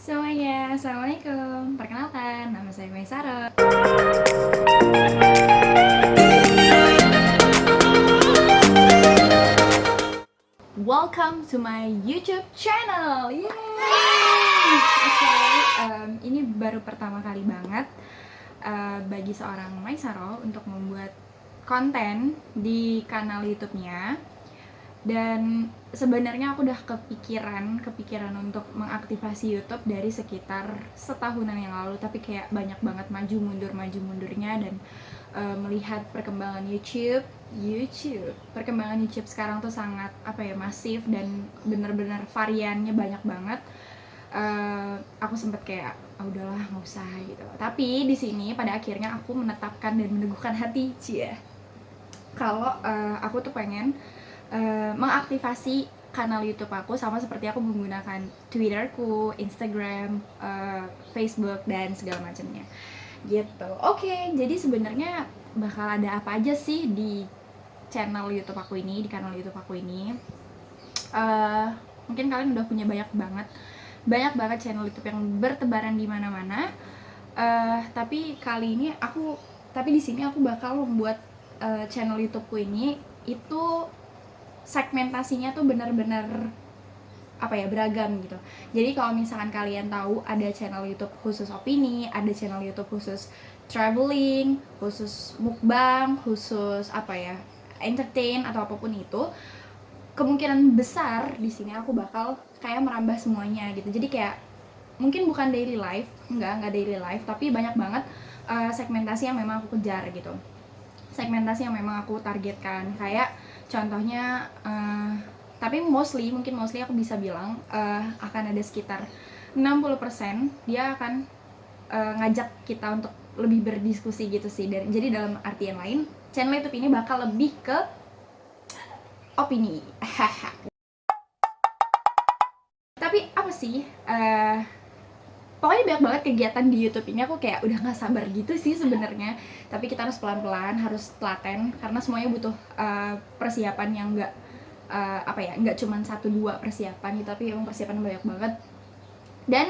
Semuanya, Assalamualaikum. Perkenalkan, nama saya Maisara. Welcome to my YouTube channel. Yay! Ini baru pertama kali banget bagi seorang Maisaro untuk membuat konten di kanal YouTube-nya. Dan sebenarnya aku udah kepikiran untuk mengaktifasi YouTube dari sekitar setahunan yang lalu, tapi kayak banyak banget maju mundurnya dan melihat perkembangan perkembangan YouTube sekarang tuh sangat masif dan bener-bener variannya banyak banget. Aku sempet kayak udahlah nggak usah gitu, tapi di sini pada akhirnya aku menetapkan dan meneguhkan hati kalau aku tuh pengen mengaktifasi kanal YouTube aku sama seperti aku menggunakan Twitterku, Instagram, Facebook dan segala macamnya gitu. Oke, jadi sebenarnya bakal ada apa aja sih di channel YouTube aku ini, di kanal YouTube aku ini? Mungkin kalian udah punya banyak banget channel YouTube yang bertebaran di mana-mana. Tapi di sini aku bakal membuat channel YouTubeku ini itu segmentasinya tuh benar-benar beragam gitu. Jadi kalau misalkan kalian tahu ada channel YouTube khusus opini, ada channel YouTube khusus traveling, khusus mukbang, khusus entertain atau apapun itu, kemungkinan besar di sini aku bakal kayak merambah semuanya gitu. Jadi kayak mungkin bukan daily life, enggak daily life, tapi banyak banget segmentasi yang memang aku kejar gitu. Segmentasi yang memang aku targetkan, kayak contohnya tapi mostly aku bisa bilang akan ada sekitar 60% dia akan ngajak kita untuk lebih berdiskusi gitu sih. Jadi dalam artian lain, channel YouTube ini bakal lebih ke opini. Tapi apa sih pokoknya banyak banget kegiatan di YouTube ini, aku kayak udah nggak sabar gitu sih sebenarnya. Tapi kita harus pelan-pelan, harus telaten, karena semuanya butuh persiapan yang nggak cuma 1-2 persiapan gitu, tapi emang persiapan banyak banget. Dan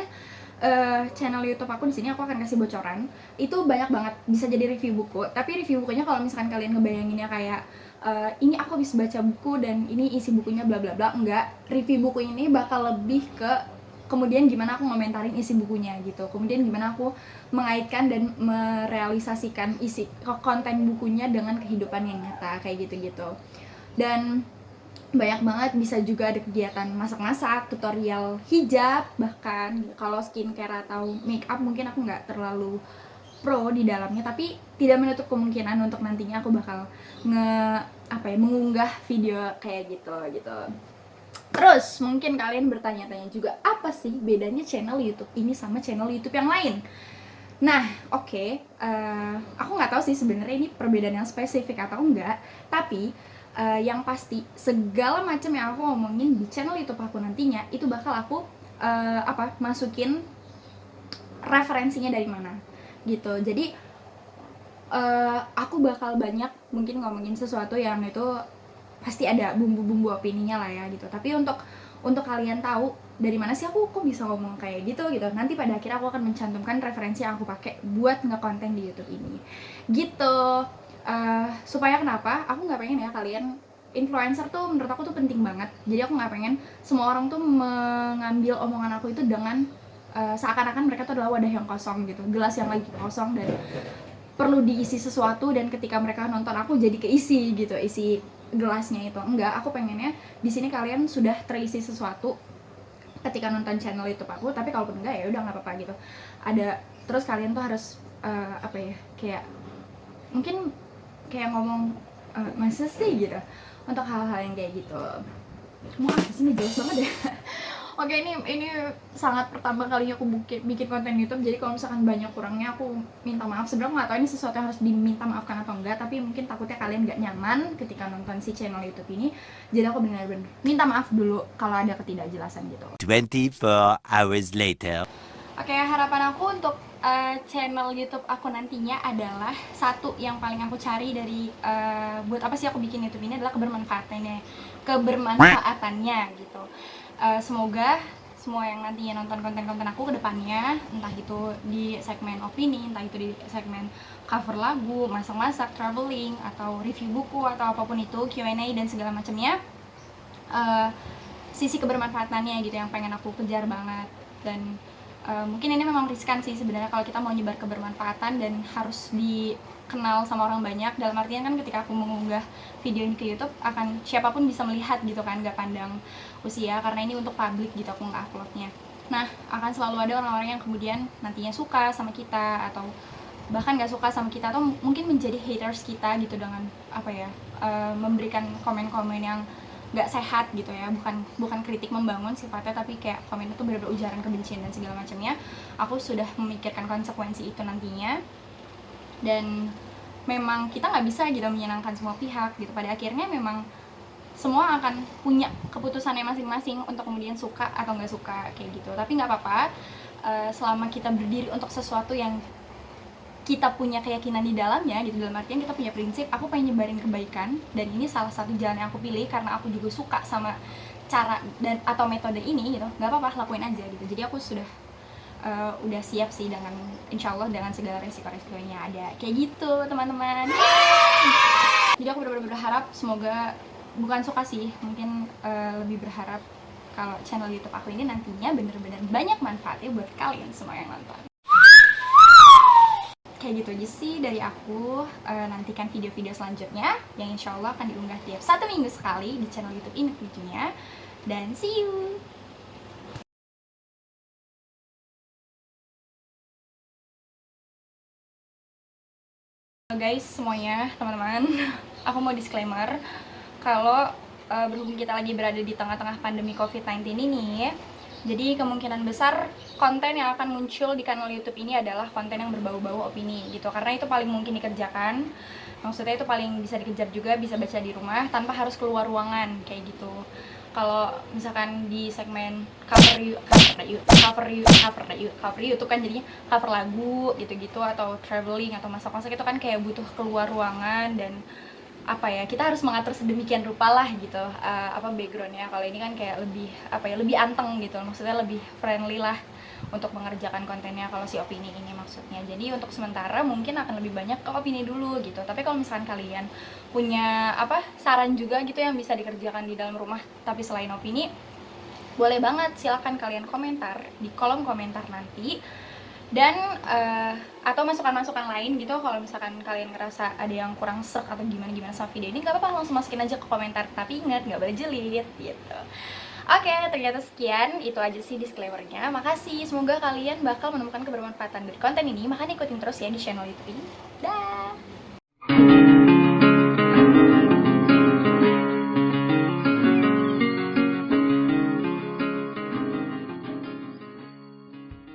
channel YouTube aku di sini aku akan kasih bocoran. Itu banyak banget, bisa jadi review buku. Tapi review bukunya kalau misalkan kalian ngebayanginnya kayak ini aku habis baca buku dan ini isi bukunya bla bla bla, enggak. Review buku ini bakal lebih ke kemudian gimana aku ngomentarin isi bukunya gitu, kemudian gimana aku mengaitkan dan merealisasikan isi konten bukunya dengan kehidupan yang nyata kayak gitu-gitu. Dan banyak banget, bisa juga ada kegiatan masak-masak, tutorial hijab, bahkan kalau skincare atau make up mungkin aku nggak terlalu pro di dalamnya, tapi tidak menutup kemungkinan untuk nantinya aku bakal mengunggah video kayak gitu. Terus mungkin kalian bertanya-tanya juga, apa sih bedanya channel YouTube ini sama channel YouTube yang lain? Nah, aku nggak tahu sih sebenarnya ini perbedaan yang spesifik atau enggak, tapi yang pasti segala macam yang aku ngomongin di channel YouTube aku nantinya itu bakal aku masukin referensinya dari mana gitu. Jadi aku bakal banyak mungkin ngomongin sesuatu yang itu pasti ada bumbu-bumbu opininya lah ya gitu. Tapi untuk kalian tahu dari mana sih aku kok bisa ngomong kayak gitu, nanti pada akhirnya aku akan mencantumkan referensi yang aku pakai buat ngekonten di YouTube ini gitu. Supaya kenapa aku nggak pengen ya kalian, influencer tuh menurut aku tuh penting banget. Jadi aku nggak pengen semua orang tuh mengambil omongan aku itu dengan seakan-akan mereka tuh adalah wadah yang kosong gitu, gelas yang lagi kosong dan perlu diisi sesuatu, dan ketika mereka nonton aku jadi keisi gitu, isi gelasnya itu. Enggak, aku pengennya di sini kalian sudah terisi sesuatu ketika nonton channel YouTube aku, tapi kalaupun enggak ya udah nggak apa-apa gitu. Ada terus kalian tuh harus kayak mungkin kayak ngomong masa sih gitu, untuk hal-hal yang kayak gitu. Mau apa sih, jelas banget ya. Oke, ini sangat pertama kalinya aku bikin konten YouTube, jadi kalau misalkan banyak kurangnya aku minta maaf. Sebenarnya aku nggak tahu ini sesuatu yang harus diminta maafkan atau enggak, tapi mungkin takutnya kalian nggak nyaman ketika nonton si channel YouTube ini, jadi aku benar-benar minta maaf dulu kalau ada ketidakjelasan gitu. 24 hours later. Oke, harapan aku untuk channel YouTube aku nantinya adalah satu, yang paling aku cari dari buat apa sih aku bikin YouTube ini adalah kebermanfaatannya gitu. Semoga semua yang nantinya nonton konten-konten aku ke depannya, entah itu di segmen opini, entah itu di segmen cover lagu, masak-masak, traveling, atau review buku, atau apapun itu, Q&A dan segala macamnya, sisi kebermanfaatannya gitu yang pengen aku kejar banget. Dan mungkin ini memang riskan sih sebenarnya kalau kita mau nyebar kebermanfaatan dan harus dikenal sama orang banyak, dalam artian kan ketika aku mengunggah video ini ke YouTube akan siapapun bisa melihat gitu kan, gak pandang usia, karena ini untuk publik gitu aku nggak uploadnya. Nah, akan selalu ada orang-orang yang kemudian nantinya suka sama kita atau bahkan gak suka sama kita, atau mungkin menjadi haters kita gitu dengan apa ya, memberikan komen-komen yang nggak sehat gitu ya, bukan kritik membangun sifatnya, tapi kayak komen itu benar-benar ujaran kebencian dan segala macamnya. Aku sudah memikirkan konsekuensi itu nantinya, dan memang kita nggak bisa gitu menyenangkan semua pihak gitu. Pada akhirnya memang semua akan punya keputusannya masing-masing untuk kemudian suka atau nggak suka kayak gitu. Tapi nggak apa-apa, selama kita berdiri untuk sesuatu yang kita punya keyakinan di dalamnya gitu, dalam artian kita punya prinsip, aku pengen nyebarin kebaikan dan ini salah satu jalan yang aku pilih karena aku juga suka sama cara dan atau metode ini gitu, nggak apa-apa, lakuin aja gitu. Jadi aku sudah udah siap sih dengan insyaallah dengan segala resiko-resikonya ada kayak gitu teman-teman. Jadi aku benar-benar berharap semoga, bukan suka sih, mungkin lebih berharap kalau channel YouTube aku ini nantinya benar-benar banyak manfaatnya buat kalian semua yang nonton. Kayak gitu aja sih dari aku. Nantikan video-video selanjutnya yang insya Allah akan diunggah tiap 1 minggu sekali di channel YouTube ini tentunya. Dan see you! Halo guys semuanya, teman-teman. Aku mau disclaimer kalau berhubung kita lagi berada di tengah-tengah pandemi COVID-19 ini, jadi kemungkinan besar konten yang akan muncul di kanal YouTube ini adalah konten yang berbau-bau opini gitu, karena itu paling mungkin dikerjakan. Maksudnya itu paling bisa dikejar juga, bisa baca di rumah tanpa harus keluar ruangan kayak gitu. Kalau misalkan di segmen cover YouTube kan jadinya cover lagu gitu-gitu, atau traveling atau masak-masak, itu kan kayak butuh keluar ruangan dan apa ya, kita harus mengatur sedemikian rupa lah gitu backgroundnya. Kalau ini kan kayak lebih lebih anteng gitu, maksudnya lebih friendly lah untuk mengerjakan kontennya kalau si opini ini maksudnya. Jadi untuk sementara mungkin akan lebih banyak ke opini dulu gitu, tapi kalau misalkan kalian punya saran juga gitu yang bisa dikerjakan di dalam rumah tapi selain opini, boleh banget, silahkan kalian komentar di kolom komentar nanti. Dan atau masukan-masukan lain gitu, kalau misalkan kalian ngerasa ada yang kurang serk atau gimana-gimana sama video ini, gak apa-apa, langsung masukin aja ke komentar, tapi ingat gak boleh jelek gitu. Oke, ternyata sekian, itu aja sih disclaimernya. Makasih, semoga kalian bakal menemukan kebermanfaatan dari konten ini, makanya ikutin terus ya di channel YouTube ini. Dah.